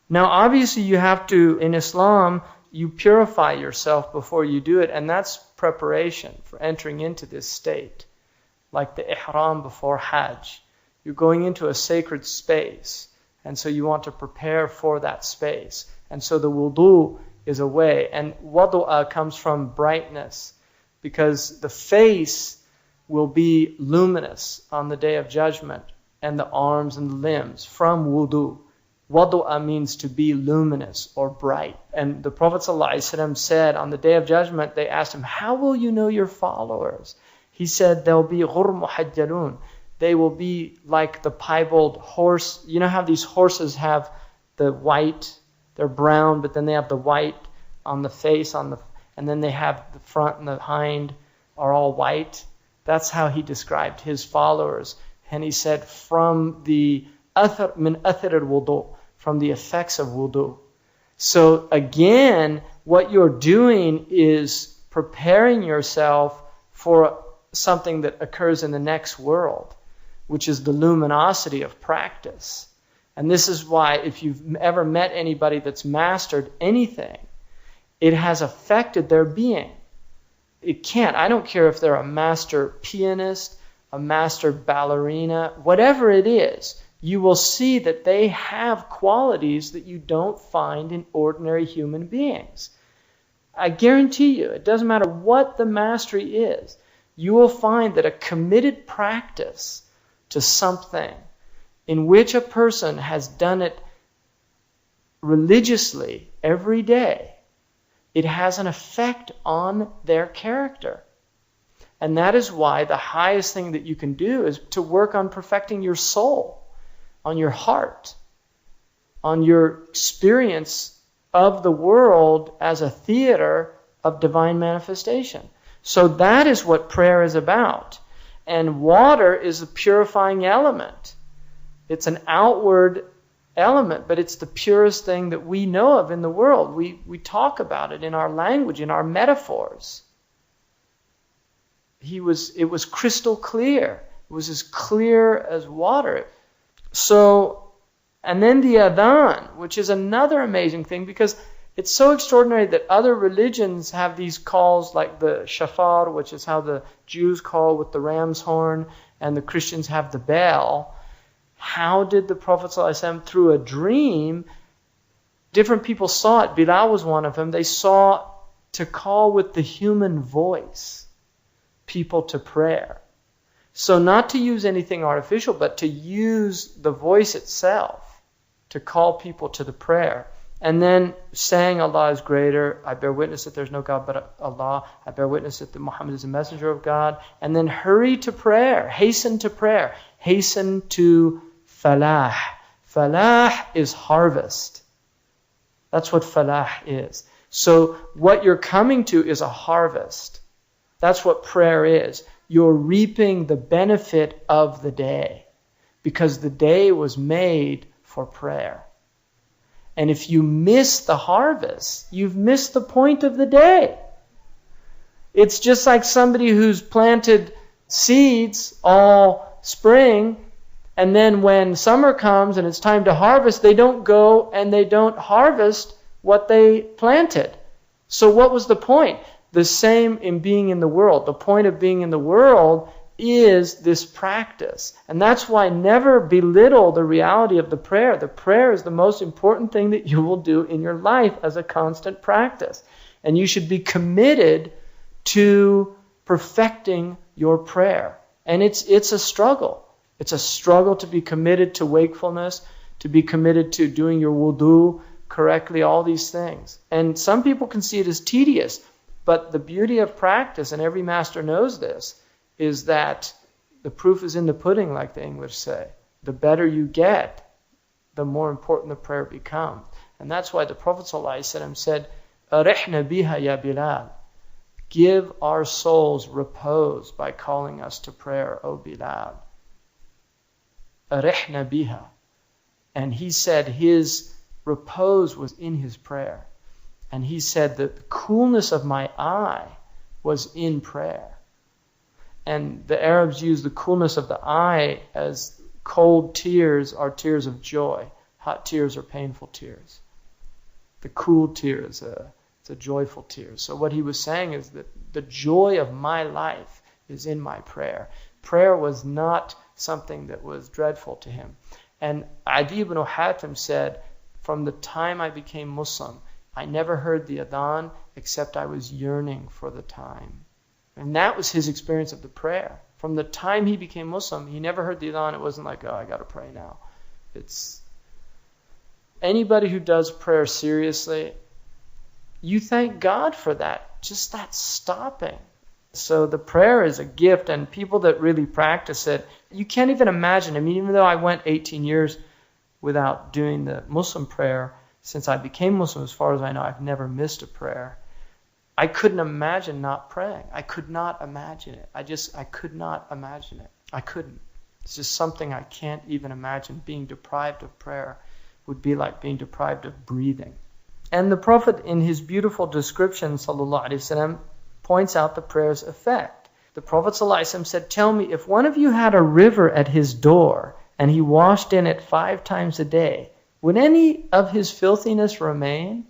Now obviously you have to, in Islam, you purify yourself before you do it, and that's preparation for entering into this state. Like the ihram before Hajj. You're going into a sacred space, and so you want to prepare for that space. And so the wudu is a way. And wadu'a comes from brightness, because the face will be luminous on the day of judgment, and the arms and the limbs from wudu. Wadu'a means to be luminous or bright. And the Prophet ﷺ said on the day of judgment, they asked him, how will you know your followers? He said, they'll be ghur muhajjalun. They will be like the piebald horse. You know how these horses have the white, they're brown, but then they have the white on the face, and then they have the front and the hind are all white. That's how he described his followers. And he said, from the min athar al-wudu, from the effects of wudu. So again, what you're doing is preparing yourself for something that occurs in the next world, which is the luminosity of practice. And this is why if you've ever met anybody that's mastered anything, it has affected their being. It can't. I don't care if they're a master pianist, a master ballerina, whatever it is, you will see that they have qualities that you don't find in ordinary human beings. I guarantee you, it doesn't matter what the mastery is, you will find that a committed practice to something in which a person has done it religiously every day, it has an effect on their character. And that is why the highest thing that you can do is to work on perfecting your soul, on your heart, on your experience of the world as a theater of divine manifestation. So that is what prayer is about. And water is a purifying element. It's an outward element, but it's the purest thing that we know of in the world. We talk about it in our language, in our metaphors. It was crystal clear. It was as clear as water. So, and then the adhan, which is another amazing thing, because it's so extraordinary that other religions have these calls like the shafar, which is how the Jews call with the ram's horn, and the Christians have the bell. How did the Prophet ﷺ, through a dream, different people saw it. Bilal was one of them. They saw to call with the human voice people to prayer. So not to use anything artificial, but to use the voice itself to call people to the prayer. And then saying Allah is greater, I bear witness that there's no God but Allah, I bear witness that Muhammad is a messenger of God. And then hurry to prayer, hasten to prayer, hasten to falah. Falah is harvest. That's what falah is. So what you're coming to is a harvest. That's what prayer is. You're reaping the benefit of the day, because the day was made for prayer. And if you miss the harvest, you've missed the point of the day. It's just like somebody who's planted seeds all spring, and then when summer comes and it's time to harvest, they don't go and they don't harvest what they planted. So what was the point? The same in being in the world. The point of being in the world is this practice. And that's why never belittle the reality of the prayer. The prayer is the most important thing that you will do in your life as a constant practice. And you should be committed to perfecting your prayer. And it's a struggle. It's a struggle to be committed to wakefulness, to be committed to doing your wudu correctly, all these things. And some people can see it as tedious. But the beauty of practice, and every master knows this, is that the proof is in the pudding, like the English say. The better you get, the more important the prayer becomes. And that's why the Prophet ﷺ said, "Arihna biha ya Bilal." Give our souls repose by calling us to prayer, O Bilal. Arihna biha. And he said his repose was in his prayer. And he said that the coolness of my eye was in prayer. And the Arabs use the coolness of the eye as cold tears are tears of joy. hot tears are painful tears. The cool tear is it's a joyful tear. So what he was saying is that the joy of my life is in my prayer. Prayer was not something that was dreadful to him. And Adi ibn Hatim said, from the time I became Muslim, I never heard the adhan except I was yearning for the time. And that was his experience of the prayer. From the time he became Muslim, he never heard the adhan. It wasn't like, oh, I got to pray now. It's anybody who does prayer seriously, you thank God for that. Just that stopping. So the prayer is a gift, and people that really practice it, you can't even imagine. I mean, even though I went 18 years without doing the Muslim prayer, since I became Muslim, as far as I know, I've never missed a prayer. I couldn't imagine not praying. I could not imagine it. I could not imagine it. I couldn't. It's just something I can't even imagine. Being deprived of prayer would be like being deprived of breathing. And the Prophet, in his beautiful description, sallallahu alaihi wasallam, points out the prayer's effect. The Prophet sallallahu alaihi wasallam said, tell me, if one of you had a river at his door and he washed in it 5 times a day, would any of his filthiness remain?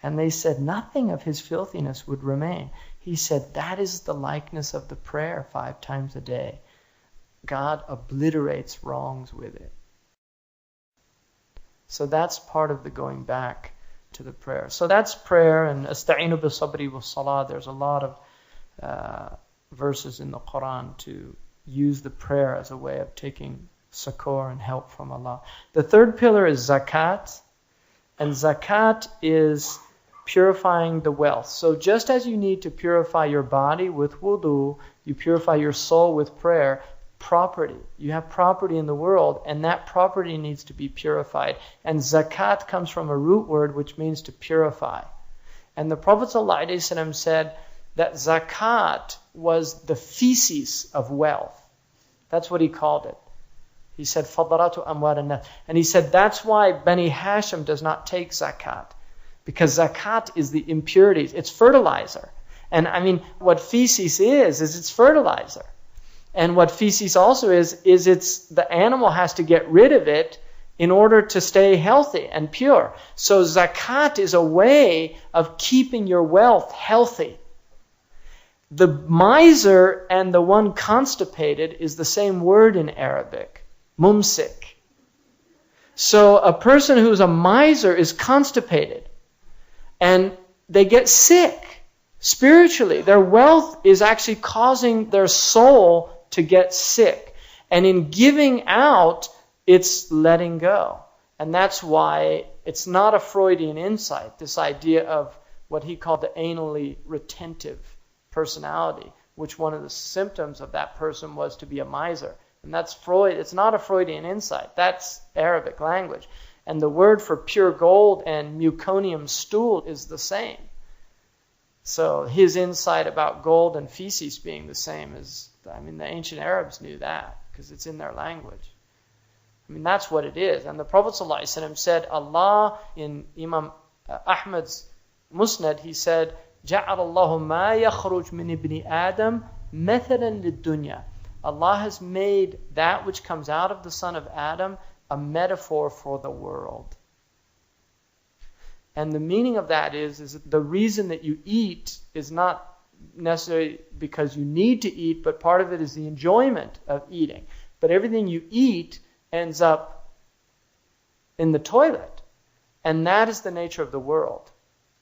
And they said, nothing of his filthiness would remain. He said, that is the likeness of the prayer 5 times a day. God obliterates wrongs with it. So that's part of the going back to the prayer. So that's prayer, and asta'inu bis-sabri was-salah. There's a lot of verses in the Qur'an to use the prayer as a way of taking succour and help from Allah. The third pillar is zakat, and zakat is purifying the wealth. So just as you need to purify your body with wudu, you purify your soul with prayer. Property. You have property in the world, and that property needs to be purified. And zakat comes from a root word which means to purify. And the Prophet ﷺ said that zakat was the feces of wealth. That's what he called it. He said, فَضَرَاتُ أَمْوَارِ النَّاسِ. And he said that's why Bani Hashim does not take zakat. Because zakat is the impurities. It's fertilizer. And I mean, what feces is it's fertilizer. And what feces also is it's the animal has to get rid of it in order to stay healthy and pure. So zakat is a way of keeping your wealth healthy. The miser and the one constipated is the same word in Arabic, mumsik. So a person who's a miser is constipated and they get sick spiritually. Their wealth is actually causing their soul to get sick. And in giving out, it's letting go. And that's why it's not a Freudian insight, this idea of what he called the anally retentive personality, which one of the symptoms of that person was to be a miser. And that's Freud. It's not a Freudian insight. That's Arabic language. And the word for pure gold and meconium stool is the same. So his insight about gold and feces being the same is, I mean, the ancient Arabs knew that because it's in their language. I mean, that's what it is. And the Prophet ﷺ said, Allah, in Imam Ahmad's Musnad, he said, جَعَلَ اللَّهُ مَا يَخْرُجْ مِنْ إِبْنِ آدَمْ مَثَلًا لِلدُّنْيَا. Allah has made that which comes out of the son of Adam a metaphor for the world. And the meaning of that is that the reason that you eat is not necessarily because you need to eat, but part of it is the enjoyment of eating. But everything you eat ends up in the toilet. And that is the nature of the world.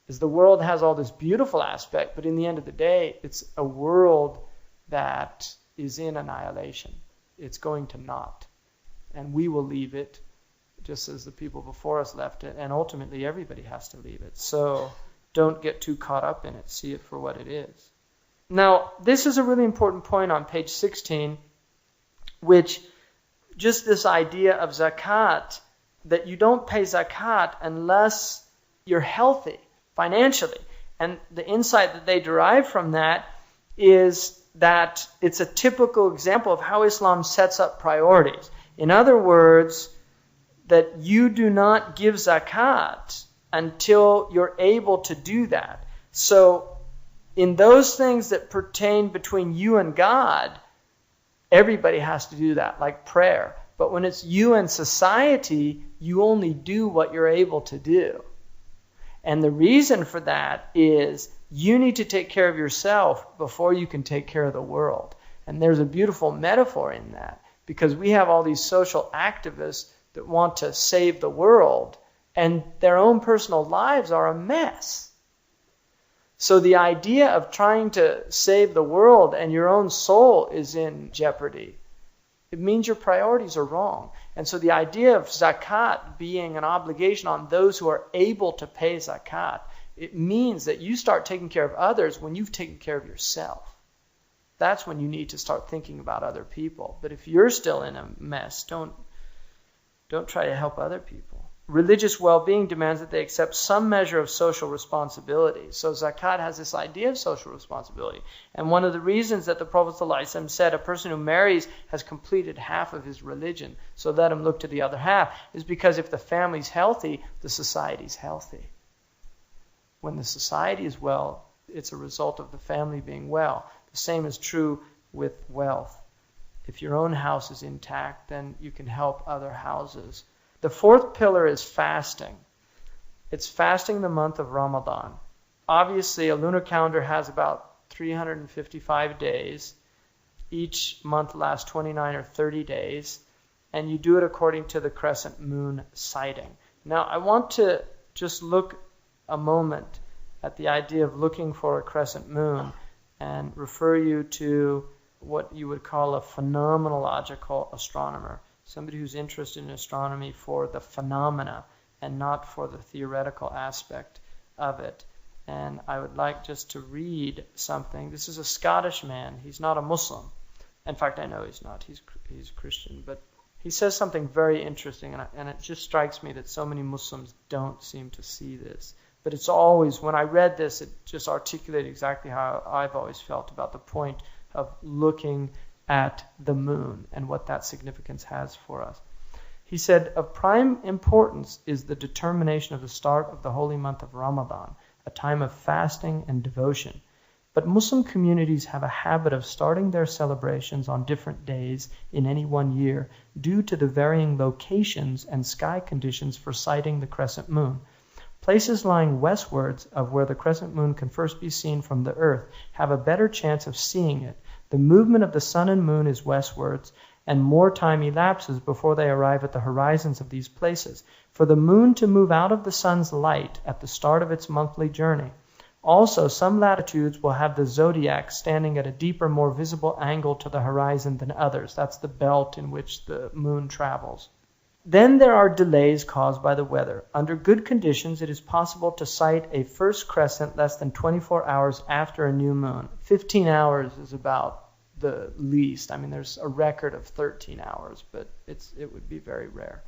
Is the world has all this beautiful aspect, but in the end of the day, it's a world that is in annihilation. It's going to naught. And we will leave it just as the people before us left it, and ultimately everybody has to leave it. So don't get too caught up in it. See it for what it is. Now, this is a really important point on page 16, which just this idea of zakat, that you don't pay zakat unless you're healthy financially. And the insight that they derive from that is that it's a typical example of how Islam sets up priorities. In other words, that you do not give zakat until you're able to do that. So in those things that pertain between you and God, everybody has to do that, like prayer. But when it's you and society, you only do what you're able to do. And the reason for that is you need to take care of yourself before you can take care of the world. And there's a beautiful metaphor in that, because we have all these social activists that want to save the world, and their own personal lives are a mess. So the idea of trying to save the world and your own soul is in jeopardy. It means your priorities are wrong. And so the idea of zakat being an obligation on those who are able to pay zakat, it means that you start taking care of others when you've taken care of yourself. That's when you need to start thinking about other people. But if you're still in a mess, don't try to help other people. Religious well-being demands that they accept some measure of social responsibility. So zakat has this idea of social responsibility. And one of the reasons that the Prophet ﷺ said a person who marries has completed half of his religion, so let him look to the other half, is because if the family's healthy, the society's healthy. When the society is well, it's a result of the family being well. The same is true with wealth. If your own house is intact, then you can help other houses. The fourth pillar is fasting. It's fasting the month of Ramadan. Obviously, a lunar calendar has about 355 days. Each month lasts 29 or 30 days. And you do it according to the crescent moon sighting. Now, I want to just look a moment at the idea of looking for a crescent moon and refer you to what you would call a phenomenological astronomer. Somebody who's interested in astronomy for the phenomena and not for the theoretical aspect of it. And I would like just to read something. This is a Scottish man. He's not a Muslim. In fact, I know he's not. He's Christian. But he says something very interesting, and it just strikes me that so many Muslims don't seem to see this. But it's always, when I read this, it just articulated exactly how I've always felt about the point of looking at the moon and what that significance has for us. He said, of prime importance is the determination of the start of the holy month of Ramadan, a time of fasting and devotion. But Muslim communities have a habit of starting their celebrations on different days in any one year due to the varying locations and sky conditions for sighting the crescent moon. Places lying westwards of where the crescent moon can first be seen from the earth have a better chance of seeing it. The movement of the sun and moon is westwards, and more time elapses before they arrive at the horizons of these places. For the moon to move out of the sun's light at the start of its monthly journey. Also, some latitudes will have the zodiac standing at a deeper, more visible angle to the horizon than others. That's the belt in which the moon travels. Then there are delays caused by the weather. Under good conditions, it is possible to sight a first crescent less than 24 hours after a new moon. 15 hours is about the least. I mean, there's a record of 13 hours, but it would be very rare.